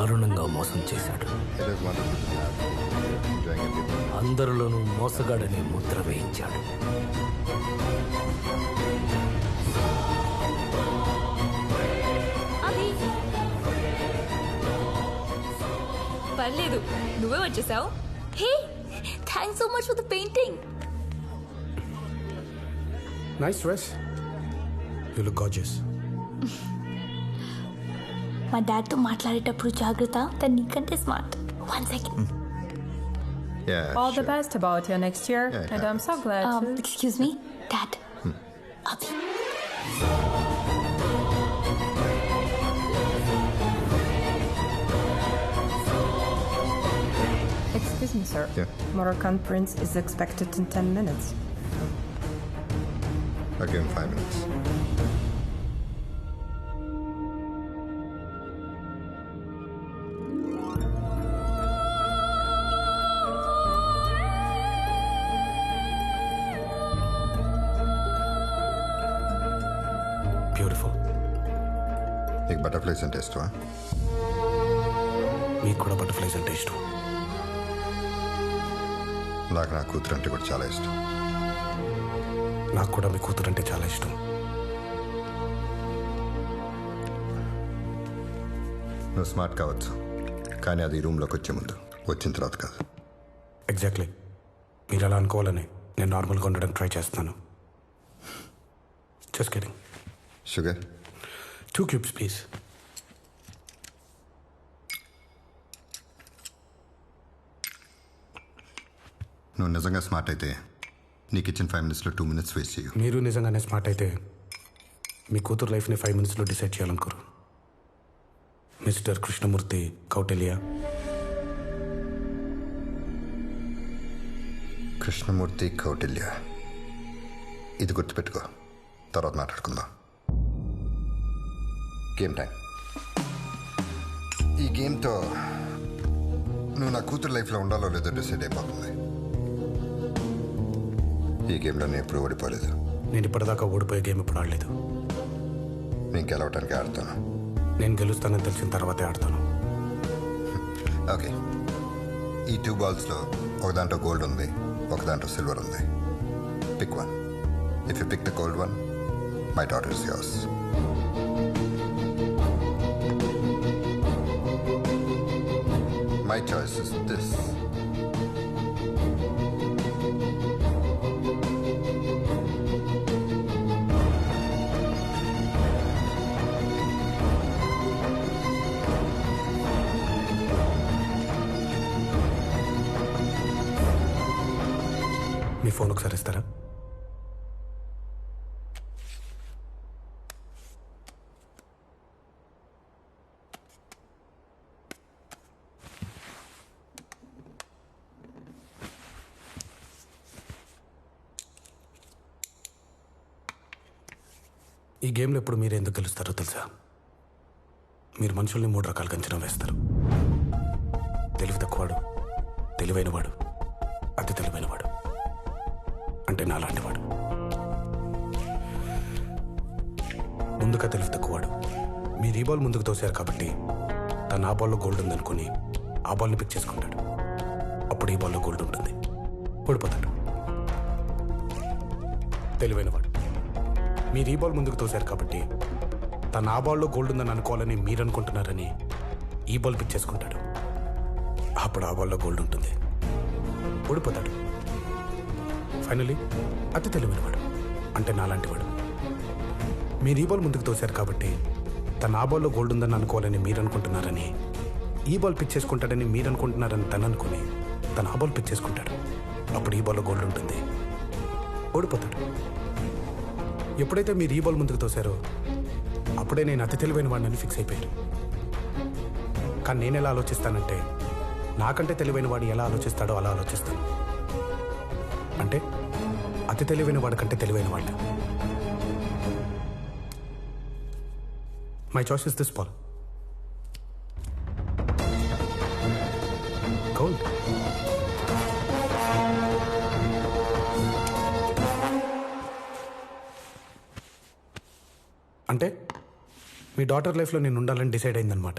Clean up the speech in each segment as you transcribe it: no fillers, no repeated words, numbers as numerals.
దారుణంగా మోసం చేశాడు. అందరిలోనూ మోసగాడని ముద్ర వేయించాడు. పర్లేదు, నువ్వే వచ్చేసావు. Hey, thanks so much for the painting. Nice dress. You look gorgeous. మా డాడ్తో మాట్లాడేటప్పుడు జాగ్రత్త, తను నీకంటే smart. 1 second. All the best about your next year, and I'm so glad to... Excuse me, Dad. Abhi. Excuse me, sir. Moroccan Prince is expected in 10 minutes. Again, 5 minutes. Beautiful. నీకు butterflies అంటే ఇష్టమా? మీకు కూడా butterflies అంటే ఇష్టం. నాకు నా కూతురు అంటే కూడా చాలా ఇష్టం. నాకు కూడా మీ కూతురు అంటే చాలా ఇష్టం. నువ్వు స్మార్ట్ కావచ్చు, కానీ అది రూమ్లోకి వచ్చే ముందు, వచ్చిన తర్వాత కాదు. ఎగ్జాక్ట్లీ. మీరు అలా అనుకోవాలని నేను నార్మల్గా ఉండడానికి ట్రై చేస్తున్నాను. Just kidding. Sugar 2 cubes please. నువ్వు నిజంగా స్మార్ట్ అయితే నీకు ఇచ్చిన 5 minutesలో 2 minutes వేస్ట్ చేయు. మీరు నిజంగానే స్మార్ట్ అయితే మీ కూతురు లైఫ్ని 5 minutesలో డిసైడ్ చేయాలనుకోరు. మిస్టర్ కృష్ణమూర్తి కౌటిల్య. కృష్ణమూర్తి కౌటిల్య. ఇది గుర్తుపెట్టుకో, తర్వాత మాట్లాడుకుందాం. Game time. ఈ గేమ్తో నువ్వు నా కూతురు లైఫ్లో ఉండాలో లేదో డిసైడ్ అయిపోతుంది. ఈ గేమ్లో నేను ఎప్పుడు ఓడిపోలేదు. నేను ఇప్పటిదాకా ఓడిపోయే గేమ్ ఇప్పుడు ఆడలేదు. నేను గెలవటానికి ఆడతాను. నేను గెలుస్తానని తెలిసిన తర్వాతే ఆడతాను. ఓకే. ఈ 2 balls-లో ఒక దాంట్లో గోల్డ్ ఉంది, ఒక దాంట్లో సిల్వర్ ఉంది. Pick one. If you pick the gold one, my daughter is yours. My choice is this. మీ ఫోన్ ఒకసారి ఇస్తారా? ఈ గేమ్లో ఎప్పుడు మీరు ఎందుకు గెలుస్తారో తెలుసా? మీరు మనుషుల్ని 3 రకాలుగా అంచనా వేస్తారు. తెలివి తక్కువవాడు, తెలివైనవాడు, అతి తెలివైనవాడు, అంటే నాలాంటివాడు. ముందుగా తెలివి తక్కువవాడు. మీరు ఈ బాల్ ముందుకు తోసారు కాబట్టి తను ఆ బాల్లో గోల్డ్ ఉందనుకుని ఆ బాల్ని పిక్ చేసుకుంటాడు. అప్పుడు ఈ బాల్లో గోల్డ్ ఉంటుంది, ఓడిపోతాడు. తెలివైనవాడు. మీరు ఈ బాల్ ముందుకు తోశారు కాబట్టి తను ఆ బాల్లో గోల్డ్ ఉందని అనుకోవాలని మీరు అనుకుంటున్నారని ఈ బాల్ పిక్ చేసుకుంటాడు. అప్పుడు ఆ బాల్లో గోల్డ్ ఉంటుంది, ఓడిపోతాడు. ఫైనలీ అతి తెలివైనవాడు, అంటే నాలాంటివాడు. మీరు ఈ బాల్ ముందుకు తోశారు కాబట్టి తను ఆ బాల్లో గోల్డ్ ఉందని అనుకోవాలని మీరు అనుకుంటున్నారని ఈ బాల్ పిక్ చేసుకుంటాడని మీరు అనుకుంటున్నారని తను అనుకుని తను ఆ బాల్ పిక్ చేసుకుంటాడు. అప్పుడు ఈ బాల్లో గోల్డ్ ఉంటుంది, ఓడిపోతాడు. ఎప్పుడైతే మీరు ఈ బాల్ ముందుకు తోశారో అప్పుడే నేను అతి తెలివైన వాడిని ఫిక్స్ అయిపోయాను. కానీ నేను ఎలా ఆలోచిస్తానంటే నాకంటే తెలివైన వాడు ఎలా ఆలోచిస్తాడో అలా ఆలోచిస్తాను. అంటే అతి తెలివైన వాడి కంటే తెలివైన వాడు. My choice is this ball. Gold. అంటే మీ డాటర్ లైఫ్లో నేను ఉండాలని డిసైడ్ అయిందనమాట.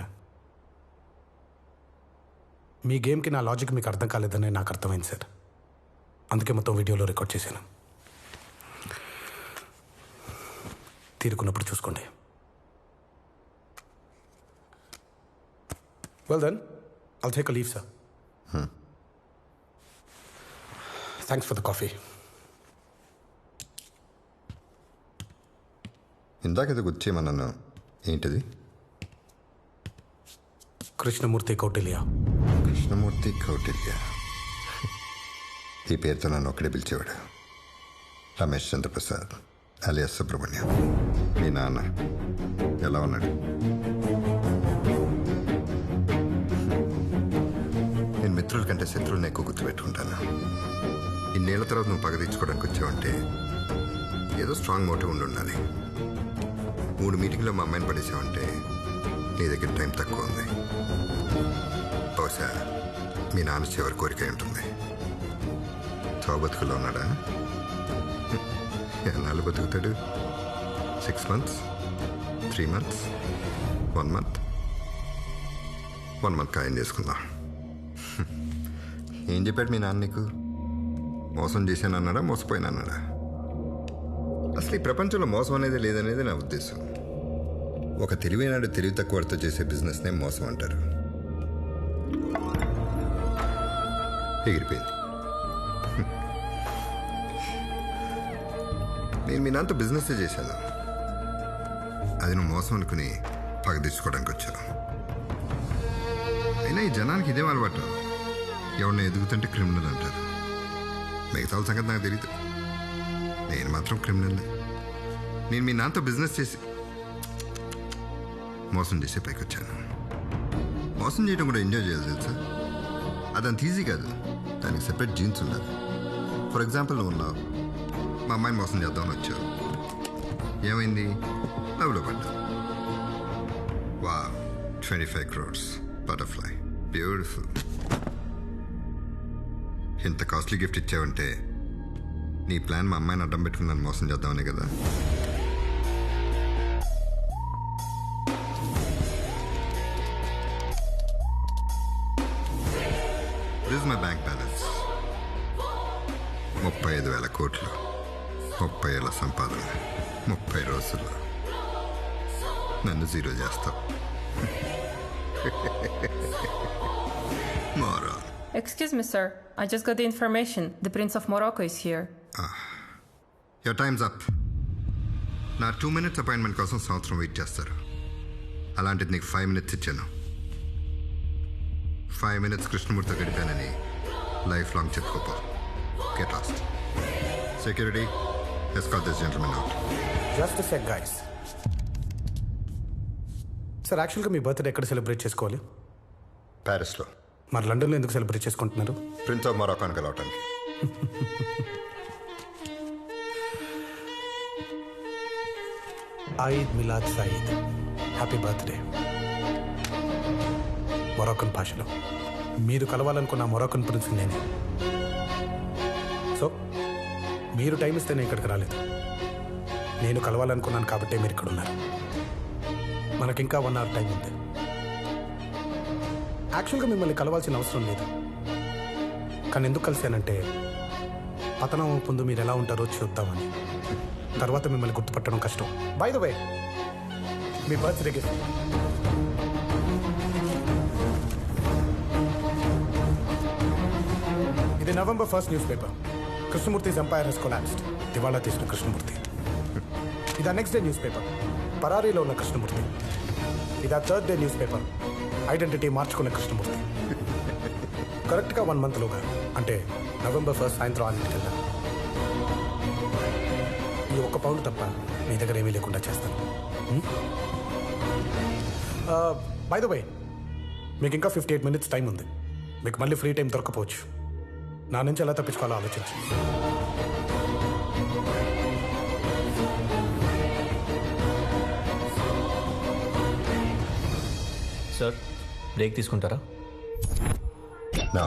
మీ గేమ్కి నా లాజిక్ మీకు అర్థం కాలేదని నాకు అర్థమైంది సార్. అందుకే మొత్తం వీడియోలో రికార్డ్ చేశాను. తీరుకున్నప్పుడు చూసుకోండి. Well then I'll take a leave sir. Thanks for the coffee. ఇందాకేదో గుర్చేయమన్నాను, ఏంటిది? కృష్ణమూర్తి కౌటిల్య. కృష్ణమూర్తి కౌటిల్య. ఈ పేరుతో నన్ను ఒక్కడే పిలిచేవాడు. రమేష్ చంద్రప్రసాద్ అలియాస్ సుబ్రహ్మణ్యం. మీ నాన్న ఎలా ఉన్నాడు? నేను మిత్రుల కంటే శత్రువులను ఎక్కువ గుర్తుపెట్టుకుంటాను. ఇన్నేళ్ల తర్వాత నువ్వు పగ తీర్చుకోవడానికి వచ్చావంటే ఏదో స్ట్రాంగ్ మోటివ్ ఉండి ఉండాలి. 3 మీటింగ్లో మా అమ్మాయిని పడేసావంటే నీ దగ్గర టైం తక్కువ ఉంది. బహుశా మీ నాన్న చివరి కోరిక ఉంటుంది. బతుకులో ఉన్నాడా? ఎన్నాళ్ళు బతుకుతాడు? 6 months, 3 months, 1 month? 1 month ఖాయం చేసుకుందాం. ఏం చెప్పాడు మీ నాన్న నీకు? మోసం చేశానన్నాడా, మోసపోయినన్నాడా? అసలు ఈ ప్రపంచంలో మోసం అనేది లేదనేది నా ఉద్దేశం. ఒక తెలివైనాడు తెలివి తక్కువతో చేసే బిజినెస్నే మోసం అంటారు. ఎగిరిపోయింది. నేను మీ నాన్నతో బిజినెస్ చేశాను. అది నువ్వు మోసం అనుకుని పగ తీర్చుకోవడానికి వచ్చాను. అయినా ఈ జనానికి ఇదేం అలవాటు. ఎవరిని ఎదుగుతుంటే క్రిమినల్ అంటారు. మిగతా వాళ్ళ సంగతి నాకు తెలియదు. నేను మాత్రం క్రిమినల్లే. నేను మీ నాన్నతో బిజినెస్ చేసి మోసం చేసే పైకి వచ్చాను. మోసం చేయడం కూడా ఎంజాయ్ చేయాలి తెలుసా? అదంత ఈజీ కాదు. దానికి సెపరేట్ జీన్స్ ఉండాలి. ఫర్ ఎగ్జాంపుల్ నువ్వు ఉన్నావు, మా అమ్మాయిని మోసం చేద్దామని వచ్చావు. ఏమైంది? లవ్లో పడ్డా. వా 25 crores బటర్ఫ్లై, బ్యూటిఫుల్. ఇంత కాస్ట్లీ గిఫ్ట్ ఇచ్చావంటే నీ ప్లాన్ మా అమ్మాయిని అడ్డం పెట్టుకుని నన్ను మోసం చేద్దామనే కదా. This my bank balance. 35,000 కోట్లు, 30 ఏళ్ళ సంపాదన, 30 రోజుల్లో నన్ను జీరో చేస్తావు. Moron. Excuse me, sir. I just got the information. The Prince of Morocco is here. Your time's up. నా 2 minutes అపాయింట్మెంట్ కోసం సంవత్సరం వెయిట్ చేస్తారు. అలాంటిది నీకు 5 minutes ఇచ్చాను. 5 minutes కృష్ణమూర్తితో గడిపానని లైఫ్ లాంగ్ చెప్పుకోపో. Get lost. Security, escort this gentleman out. Just a sec guys. Sir, యాక్చువల్గా మీ బర్త్డే ఎక్కడ సెలబ్రేట్ చేసుకోవాలి? ప్యారిస్లో. మరి లండన్లో ఎందుకు సెలబ్రేట్ చేసుకుంటున్నారు? ప్రిన్స్ ఆఫ్ మొరాకోని కలవటానికి. ఈద్ మిలాద్ సయీద్. Happy birthday. మొరాకన్ భాషలో మీరు కలవాలనుకున్న మొరాకన్ ప్రిన్స్ నేనే. సో మీరు టైం ఇస్తే నేను ఇక్కడికి రాలేదు. నేను కలవాలనుకున్నాను కాబట్టే మీరు ఇక్కడ ఉన్నారు. మనకింకా 1 hour టైం ఉంది. యాక్చువల్గా మిమ్మల్ని కలవాల్సిన అవసరం లేదు. కానీ ఎందుకు కలిశానంటే పతనం ముందు మీరు ఎలా ఉంటారో చూద్దామని. తర్వాత మిమ్మల్ని గుర్తుపట్టడం కష్టం. బై ద వే, మీ బర్త్డే గిఫ్ట్. ఇది November 1st newspaper. Krishnamurthy's empire has collapsed. దివాళా తీసిన కృష్ణమూర్తి. ఇది నెక్స్ట్ డే న్యూస్ పేపర్. పరారీలో ఉన్న కృష్ణమూర్తి. ఇది 3rd day news paper. Identity మార్చుకున్న కృష్ణమూర్తి. కరెక్ట్గా 1 month లోగా, అంటే November 1st సాయంత్రం 6 గంటలకు ఈ 1 పౌండ్ తప్ప మీ దగ్గర ఏమీ లేకుండా చేస్తాను. బై ద వే, మీకు ఇంకా 58 minutes టైం ఉంది. మీకు మళ్ళీ ఫ్రీ టైం దొరకపోవచ్చు. నా నుంచి ఎలా తప్పించుకోవాలో ఆలోచించు. సార్, బ్రేక్ తీసుకుంటారా? నా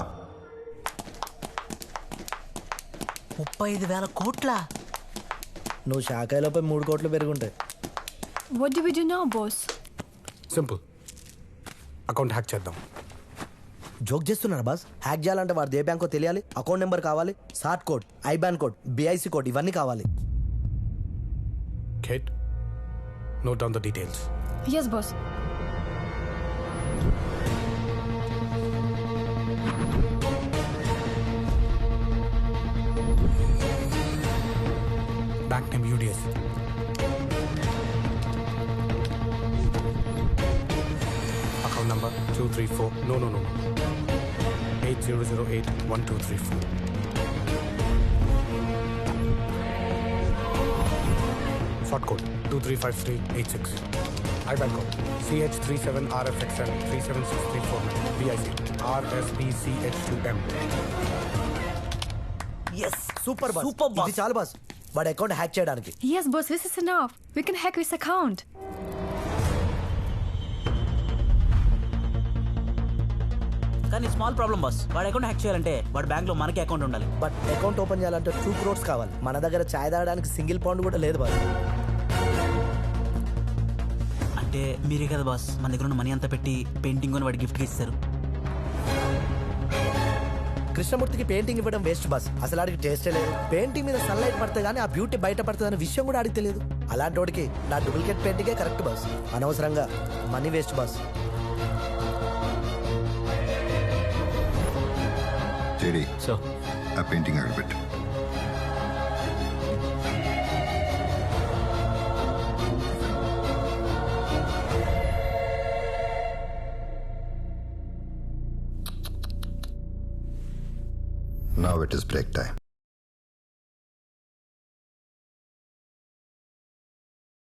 35,000 కోట్ల. నువ్వు శాఖలోపై 3 కోట్లు పెరుగుంటాయి. What do we do now, boss? Simple. Account hack చేద్దాం. జోక్ చేస్తున్నారా బాస్? హ్యాక్ చేయాలంటే వాడు ఏ బ్యాంకో తెలియాలి, అకౌంట్ నెంబర్ కావాలి, sort code, IBAN code, BIC code ఇవన్నీ కావాలి. Kid, note down the details. Yes, boss. Bank name UDS. Account number 234. No. 80081234. Short code 235386. IBAN code CH37RFXL 376349. BIC RSBCH2M. Yes super boss. Super boss. ఇది చాలు boss వాడి account hack చేయడానికి. Yes, boss, this is enough. We can hack his account. కానీ small problem boss. వాడి account hack చేయాలంటే వాడి bank లో మనకి అకౌంట్ ఉండాలి. బట్ అకౌంట్ ఓపెన్ చేయాలంటే 2 crores కావాలి. మన దగ్గర చాయ్ తాగడానికి సింగిల్ పౌండ్ కూడా లేదు బాస్. అంటే మీరే కదా బాస్ మన దగ్గర ఉన్న మనీ అంతా పెట్టి పెయింటింగ్ కొని వాడి గిఫ్ట్ ఇస్తారు. కృష్ణమూర్తికి పెయింటింగ్ ఇవ్వడం వేస్ట్ బాస్. అసలు ఆడికి టేస్టే లేదు. పెయింటింగ్ మీద సన్లైట్ పడితే గానీ ఆ బ్యూటీ బయట పడుతుంది అనే విషయం కూడా ఆడికి తెలియదు. అలాంటి వాడికి నా డూప్లికేట్ పెయింటింగే కరెక్ట్ బాస్. అనవసరంగా money waste boss. JD so ఆ పెయింటింగ్ అక్కడ పెట్టు. Now it is break time.